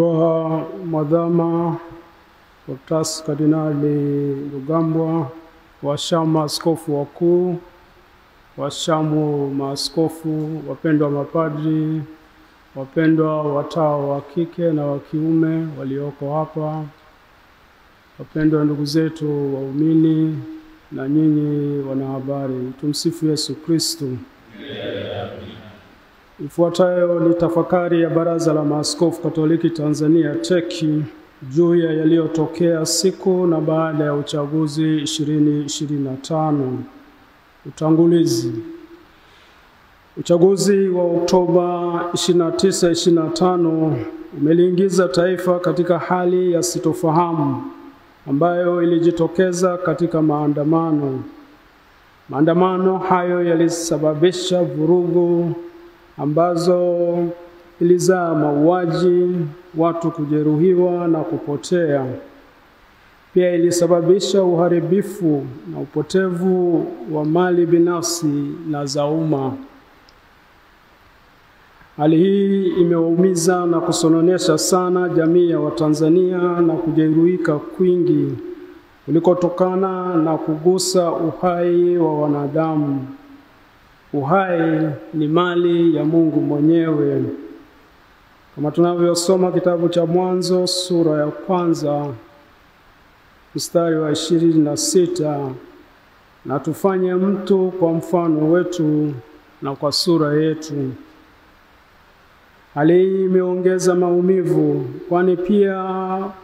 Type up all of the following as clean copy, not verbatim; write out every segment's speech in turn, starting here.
Dua Mwadhama Dr. Kardinali Rugambwa, washamu askofu wakuu, washamu maaskofu, wapendwa mapadri, wapendwa watawa wa kike na wa kiume walioko hapa, wapendwa ndugu zetu waumini na nyinyi wanahabari, tumsifu Yesu Kristo. Ifuatayo ni tafakari ya Baraza la Maaskofu Katoliki Tanzania TEC juu ya yaliyotokea siku na baada ya uchaguzi 2025. Utangulizi. Uchaguzi wa Oktoba 29, 2025 umeliingiza taifa katika hali ya sitofahamu ambayo ilijitokeza katika maandamano. Maandamano hayo yalisababisha vurugu ambazo ilizaa mauaji, watu kujeruhiwa na kupotea. Pia ilisababisha uharibifu na upotevu wa mali binafsi na za umma. Hali hii imewaumiza na kusononesha sana jamii ya Watanzania na kujeruhika kwingi kulikotokana na kugusa uhai wa wanadamu. Uhai ni mali ya Mungu mwenyewe. Kama tunavyosoma kitabu cha Mwanzo sura ya 1 mstari wa 26, na tufanye mtu kwa mfano wetu na kwa sura yetu. Hali hii imeongeza maumivu, kwani pia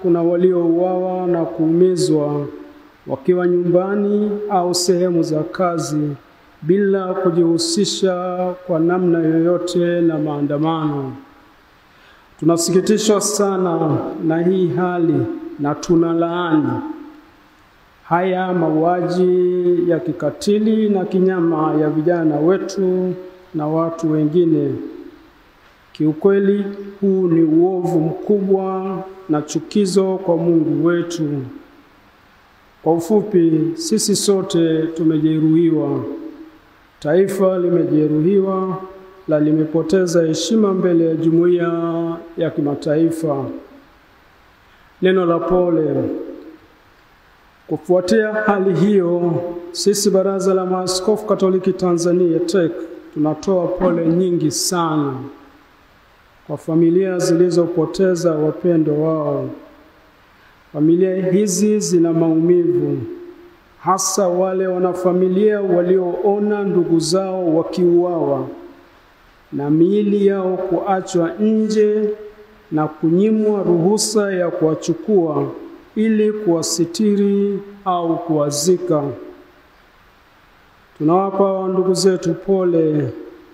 kuna waliouawa na kuumizwa wakiwa nyumbani au sehemu za kazi bila kujihusisha kwa namna yoyote na maandamano. Tunasikitishwa sana na hii hali na tunalaani haya mauaji ya kikatili na kinyama ya vijana wetu na watu wengine. Kiukweli huu ni uovu mkubwa na chukizo kwa Mungu wetu. Kwa ufupi, sisi sote tumejeruhiwa. Taifa limejeruhiwa na limepoteza heshima mbele ya jumuiya ya kimataifa. Neno la pole. Kufuatia hali hiyo, sisi Baraza la Maaskofu Katoliki Tanzania TEC tunatoa pole nyingi sana kwa familia zilizopoteza wapendwa wao. Familia hizi zina maumivu, hasa wale wanafamilia walioona ndugu zao wakiuawa na miili yao kuachwa nje na kunyimwa ruhusa ya kuwachukua ili kuwasitiri au kuwazika. Tunawapa ndugu zetu pole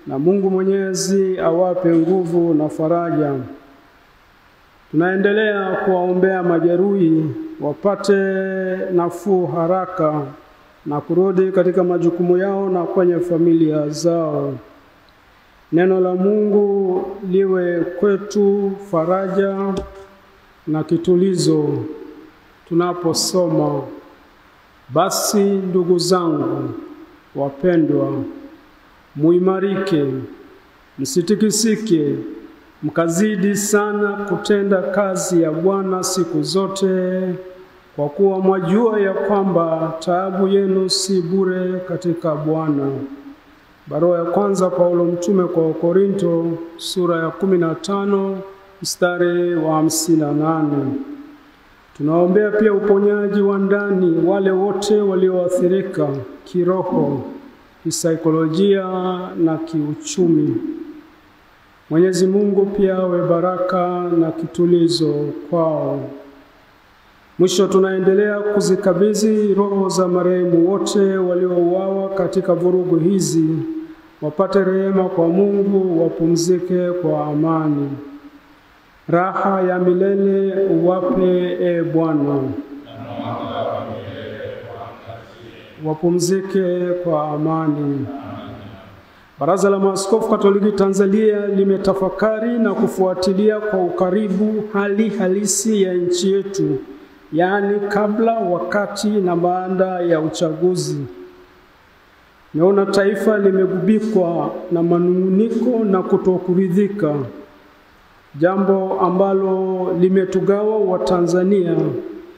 na Mungu Mwenyezi awape nguvu na faraja. Tunaendelea kuwaombea majeruhi wapate nafuu haraka na kurudi katika majukumu yao na kwenye familia zao. Neno la Mungu liwe kwetu faraja na kitulizo tunaposoma. Basi ndugu zangu wapendwa, muimarike, msitikisike, mkazidi sana kutenda kazi ya Bwana siku zote, kwa kuwa mwajua ya kwamba taabu yenu si bure katika Bwana. Barua ya kwanza Paulo mtume kwa Wakorinto sura ya 15 mstari wa 58. Tunaombea pia uponyaji wa ndani wale wote walioathirika kiroho, kisaikolojia na kiuchumi. Mwenyezi Mungu pia awe baraka na kitulizo kwao. Mwisho, tunaendelea kuzikabidhi roho za marehemu wote waliouawa katika vurugu hizi, wapate rehema kwa Mungu, wapumzike kwa amani. Raha ya milele uwape, e Bwana. Wapumzike kwa amani. Baraza la Maaskofu Katoliki Tanzania limetafakari na kufuatilia kwa ukaribu hali halisi ya nchi yetu, yaani kabla, wakati na baada ya uchaguzi. Naona taifa limegubikwa na manunguniko na kutokuridhika. jambo ambalo limetugawa Watanzania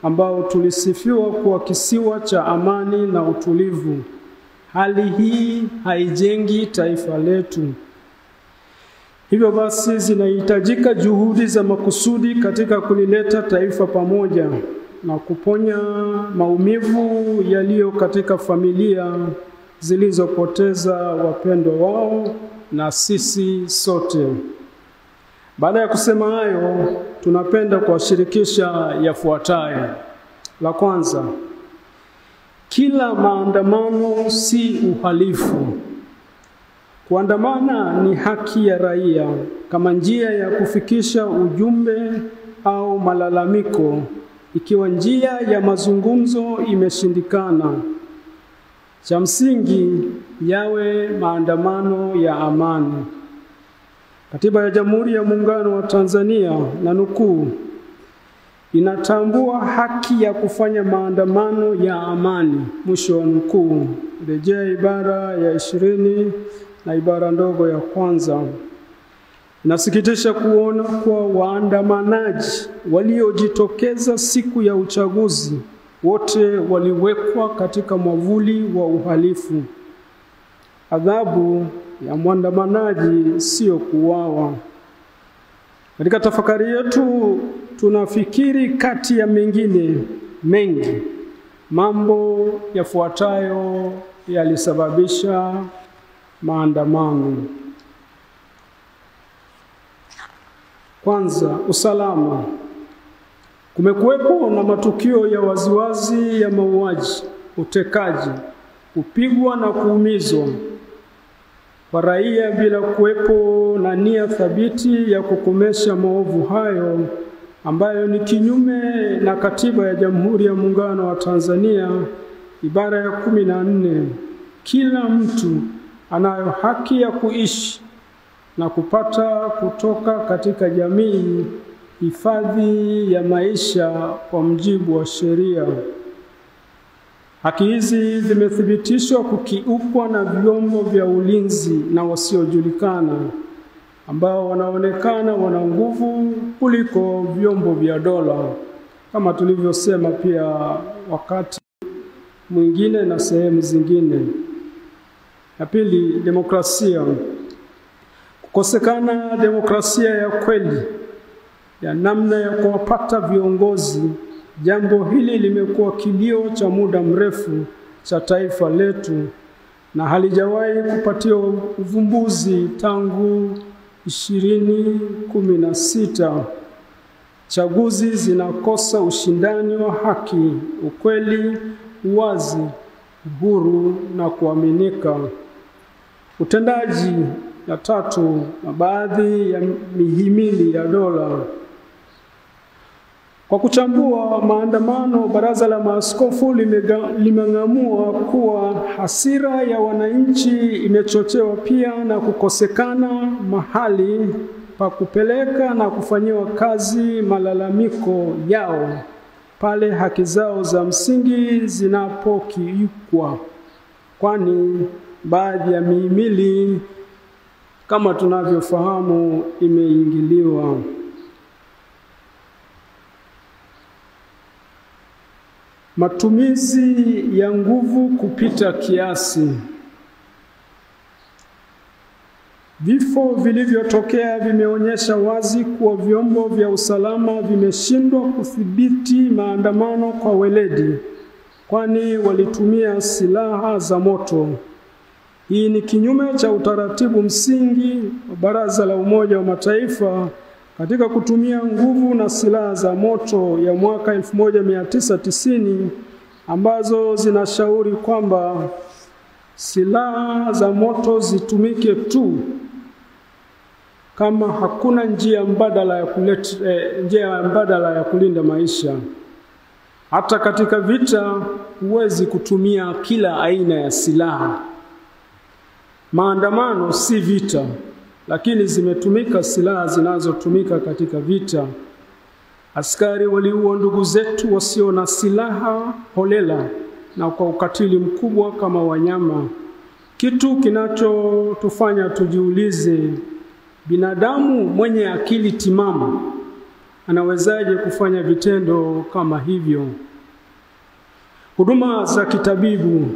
ambao tulisifiwa kuwa kisiwa cha amani na utulivu. Hali hii haijengi taifa letu. Hivyo basi zinahitajika juhudi za makusudi katika kulileta taifa pamoja na kuponya maumivu yaliyo katika familia zilizopoteza wapendwa wao na sisi sote. Baada ya kusema hayo, tunapenda kuwashirikisha yafuatayo. La kwanza, kila maandamano si uhalifu. Kuandamana ni haki ya raia kama njia ya kufikisha ujumbe au malalamiko. Ikiwa njia ya mazungumzo imeshindikana, cha msingi yawe maandamano ya amani. Katiba ya Jamhuri ya Muungano wa Tanzania, na nukuu, inatambua haki ya kufanya maandamano ya amani, mwisho wa nukuu. Rejea ibara ya 20 na ibara ndogo ya kwanza. Inasikitisha kuona kwa waandamanaji waliojitokeza siku ya uchaguzi wote waliwekwa katika mwavuli wa uhalifu. Adhabu ya mwandamanaji sio kuuawa. Katika tafakari yetu tunafikiri kati ya mengine mengi mambo yafuatayo yalisababisha maandamano. Kwanza, usalama. Kumekuwepo na matukio ya waziwazi ya mauaji, utekaji, kupigwa na kuumizwa kwa raia bila kuwepo na nia thabiti ya kukomesha maovu hayo, ambayo ni kinyume na Katiba ya Jamhuri ya Muungano wa Tanzania ibara ya 14. Kila mtu anayo haki ya kuishi na kupata kutoka katika jamii hifadhi ya maisha kwa mujibu wa sheria. Haki hizi zimethibitishwa kukiukwa na vyombo vya ulinzi na wasiojulikana ambao wanaonekana wana nguvu kuliko vyombo vya dola, kama tulivyosema pia wakati mwingine na sehemu zingine. Ya pili, demokrasia. Kukosekana demokrasia ya kweli ya namna ya kuwapata viongozi. Jambo hili limekuwa kilio cha muda mrefu cha taifa letu na halijawahi kupatiwa uvumbuzi tangu 2016. Chaguzi zinakosa ushindani wa haki, ukweli, uwazi, uhuru na kuaminika. Utendaji. Ya tatu, na baadhi ya mihimili ya dola. Kwa kuchambua maandamano, Baraza la Maaskofu limeng'amua kuwa hasira ya wananchi imechochewa pia na kukosekana mahali pa kupeleka na kufanyiwa kazi malalamiko yao pale haki zao za msingi zinapokiukwa, kwani baadhi ya mihimili kama tunavyofahamu imeingiliwa. Matumizi ya nguvu kupita kiasi. Vifo vilivyotokea vimeonyesha wazi kuwa vyombo vya usalama vimeshindwa kudhibiti maandamano kwa weledi, kwani walitumia silaha za moto. Hii ni kinyume cha utaratibu msingi wa Baraza la Umoja wa Mataifa katika kutumia nguvu na silaha za moto ya mwaka 1990 ambazo zinashauri kwamba silaha za moto zitumike tu kama hakuna njia mbadala ya kulinda maisha. Hata katika vita huwezi kutumia kila aina ya silaha. Maandamano si vita, lakini zimetumika silaha zinazotumika katika vita. Askari waliua ndugu zetu wasio na silaha holela na kwa ukatili mkubwa kama wanyama. Kitu kinachotufanya tujiulize, Binadamu mwenye akili timamu anawezaje kufanya vitendo kama hivyo? Huduma za kitabibu.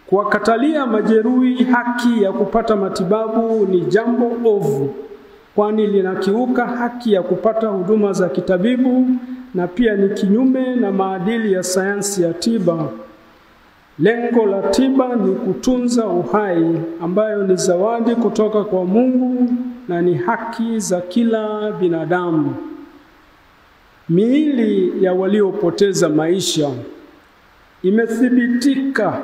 Kuwakatalia majeruhi haki ya kupata matibabu ni jambo ovu, kwani linakiuka haki ya kupata huduma za kitabibu na pia ni kinyume na maadili ya sayansi ya tiba. Lengo la tiba ni kutunza uhai, ambayo ni zawadi kutoka kwa Mungu na ni haki za kila binadamu. Miili ya waliopoteza maisha. Imethibitika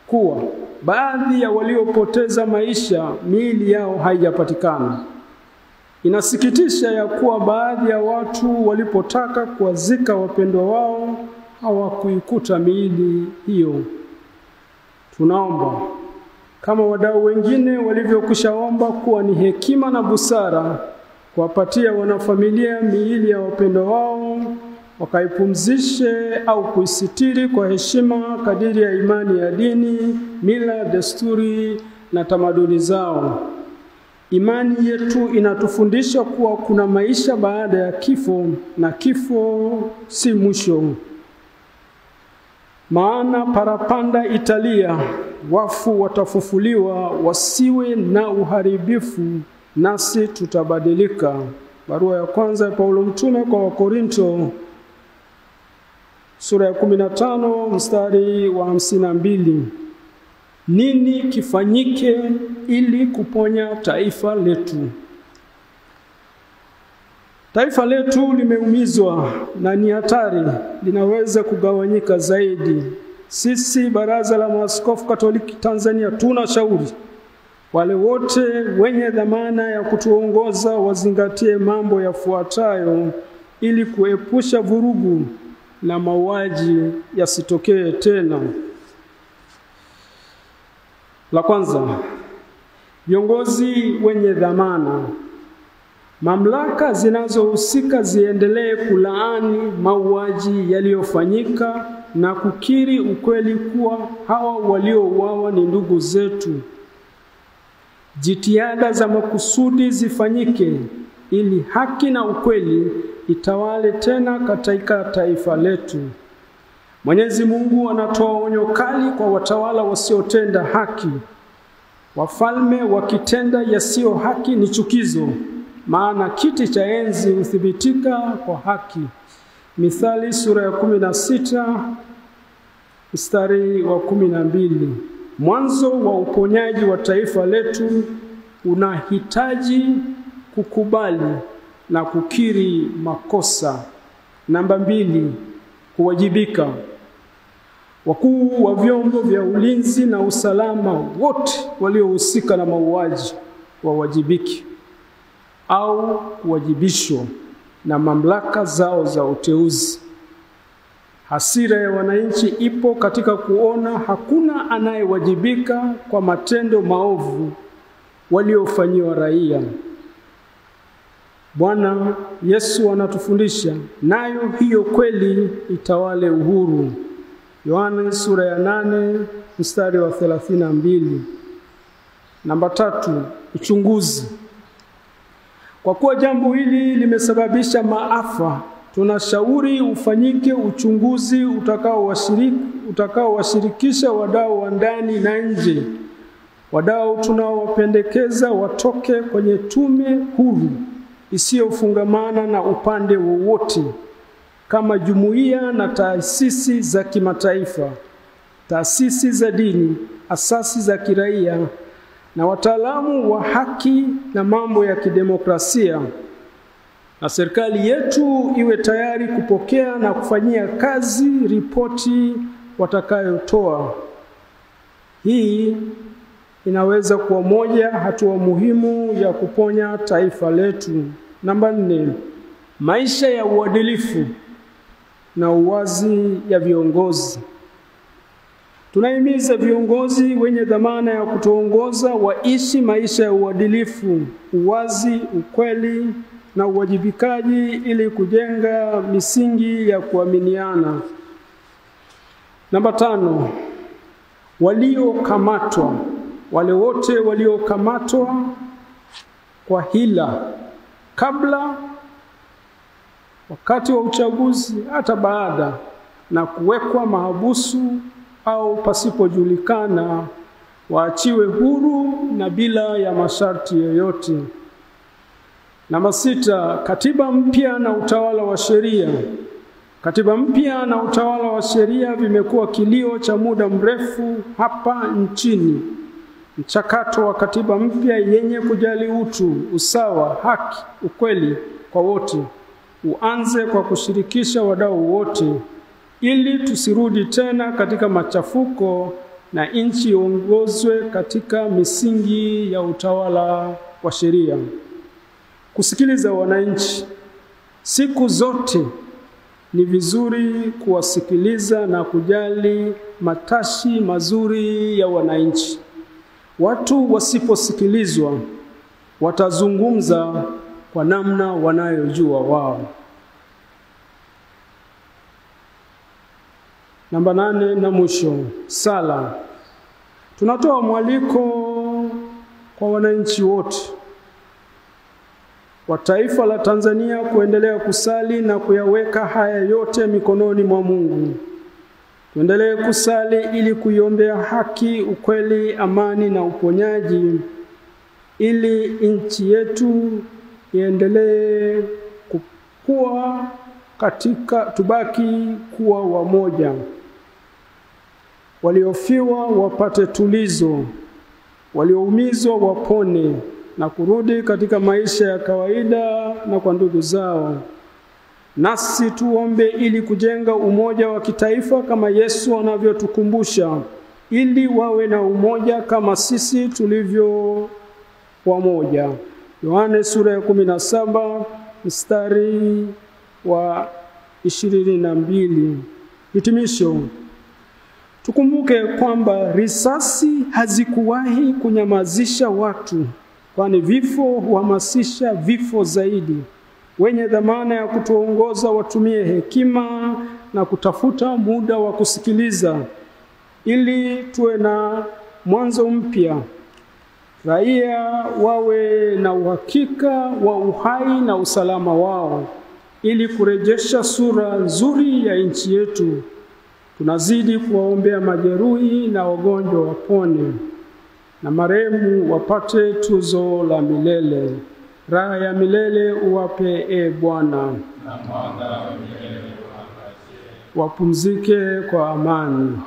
kuwa baadhi ya waliopoteza maisha miili yao haijapatikana. Inasikitisha ya kuwa baadhi ya watu walipotaka kuwazika wapendwa wao hawakuikuta miili hiyo. Tunaomba kama wadau wengine walivyokushaomba kuwa ni hekima na busara kuwapatia wanafamilia miili ya wapendwa wao, wakaipumzishe au kuisitiri kwa heshima kadiri ya imani ya dini, mila, desturi na tamaduni zao. Imani yetu inatufundisha kuwa kuna maisha baada ya kifo na kifo si mwisho. Maana parapanda italia, wafu watafufuliwa, wasiwe na uharibifu, nasi tutabadilika. Barua ya kwanza ya Paulo mtume kwa Wakorinto, sura ya 15 mstari wa 52. Nini kifanyike ili kuponya taifa letu? Taifa letu limeumizwa na ni hatari, linaweza kugawanyika zaidi. Sisi Baraza la Maaskofu Katoliki Tanzania tunashauri wale wote wenye dhamana ya kutuongoza wazingatie mambo yafuatayo ili kuepusha vurugu na mauaji yasitokee tena. La kwanza, viongozi wenye dhamana. Mamlaka zinazohusika ziendelee kulaani mauaji yaliyofanyika na kukiri ukweli kuwa hawa waliouawa ni ndugu zetu. Jitihada za makusudi zifanyike ili haki na ukweli itawale tena katika taifa letu. Mwenyezi Mungu anatoa onyo kali kwa watawala wasiotenda haki. Wafalme wakitenda yasiyo haki ni chukizo, maana kiti cha enzi huthibitika kwa haki. Mithali sura ya 16 mstari wa 12. Mwanzo wa uponyaji wa taifa letu unahitaji kukubali na kukiri makosa. Namba 2, kuwajibika. Wakuu wa vyombo vya ulinzi na usalama wote waliohusika na mauaji wawajibiki au kuwajibishwa na mamlaka zao za uteuzi. Hasira ya wananchi ipo katika kuona hakuna anayewajibika kwa matendo maovu waliofanyiwa raia. Bwana Yesu anatufundisha, nayo hiyo kweli itawale uhuru. Yohana sura ya 8 mstari wa 32. Namba 3, uchunguzi. Kwa kuwa jambo hili limesababisha maafa, tunashauri ufanyike uchunguzi utakaowashirikisha wadau wa ndani na nje. Wadau tunaowapendekeza watoke kwenye tume huru isiyofungamana na upande wowote, kama jumuiya na taasisi za kimataifa, taasisi za dini, asasi za kiraia na wataalamu wa haki na mambo ya kidemokrasia. Na serikali yetu iwe tayari kupokea na kufanyia kazi ripoti watakayotoa. Hii inaweza kuwa moja hatua muhimu ya kuponya taifa letu. Namba 4, maisha ya uadilifu na uwazi ya viongozi. Tunahimiza viongozi wenye dhamana ya kutuongoza waishi maisha ya uadilifu, uwazi, ukweli na uwajibikaji ili kujenga misingi ya kuaminiana. Namba 5, waliokamatwa. Wale wote waliokamatwa kwa hila kabla, wakati wa uchaguzi, hata baada, na kuwekwa mahabusu au pasipojulikana, waachiwe huru na bila ya masharti yoyote. Namba 6, katiba mpya na utawala wa sheria. Katiba mpya na utawala wa sheria vimekuwa kilio cha muda mrefu hapa nchini. Mchakato wa katiba mpya yenye kujali utu, usawa, haki, ukweli kwa wote uanze kwa kushirikisha wadau wote, ili tusirudi tena katika machafuko na nchi iongozwe katika misingi ya utawala wa sheria. Kusikiliza wananchi. Siku zote ni vizuri kuwasikiliza na kujali matashi mazuri ya wananchi. Watu wasiposikilizwa watazungumza kwa namna wanayojua wao. Namba 8 na mwisho, sala. Tunatoa mwaliko kwa wananchi wote wa taifa la Tanzania kuendelea kusali na kuyaweka haya yote mikononi mwa Mungu. Tuendelee kusali ili kuiombea haki, ukweli, amani na uponyaji, ili nchi yetu iendelee kukua tubaki kuwa wamoja. Waliofiwa wapate tulizo, walioumizwa wapone na kurudi katika maisha ya kawaida na kwa ndugu zao. Nasi tuombe ili kujenga umoja wa kitaifa kama Yesu anavyotukumbusha, ili wawe na umoja kama sisi tulivyo wamoja. Yohane sura ya 17 mstari wa 22. Hitimisho. Tukumbuke kwamba risasi hazikuwahi kunyamazisha watu, kwani vifo huhamasisha vifo zaidi. Wenye dhamana ya kutuongoza watumie hekima na kutafuta muda wa kusikiliza, ili tuwe na mwanzo mpya. Raia wawe na uhakika wa uhai na usalama wao, ili kurejesha sura nzuri ya nchi yetu. Tunazidi kuwaombea majeruhi na wagonjwa wapone, na marehemu wapate tuzo la milele. Raha ya milele uwape, Bwana. Wapumzike kwa amani.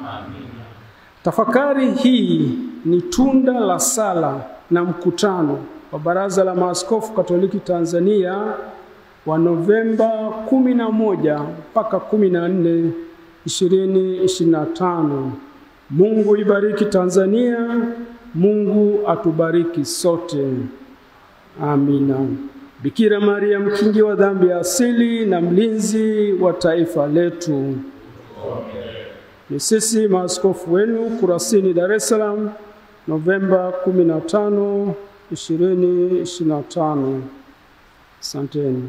Tafakari hii ni tunda la sala na mkutano wa Baraza la Maaskofu Katoliki Tanzania wa Novemba 11 mpaka 14, 2025. Mungu ibariki Tanzania. Mungu atubariki sote. Amina. Bikira Maria, mkingi wa dhambi ya asili na mlinzi wa taifa letu. Ni sisi maaskofu wenu Kurasini, Dar es Salaam, Novemba 15, 2025. Asanteni.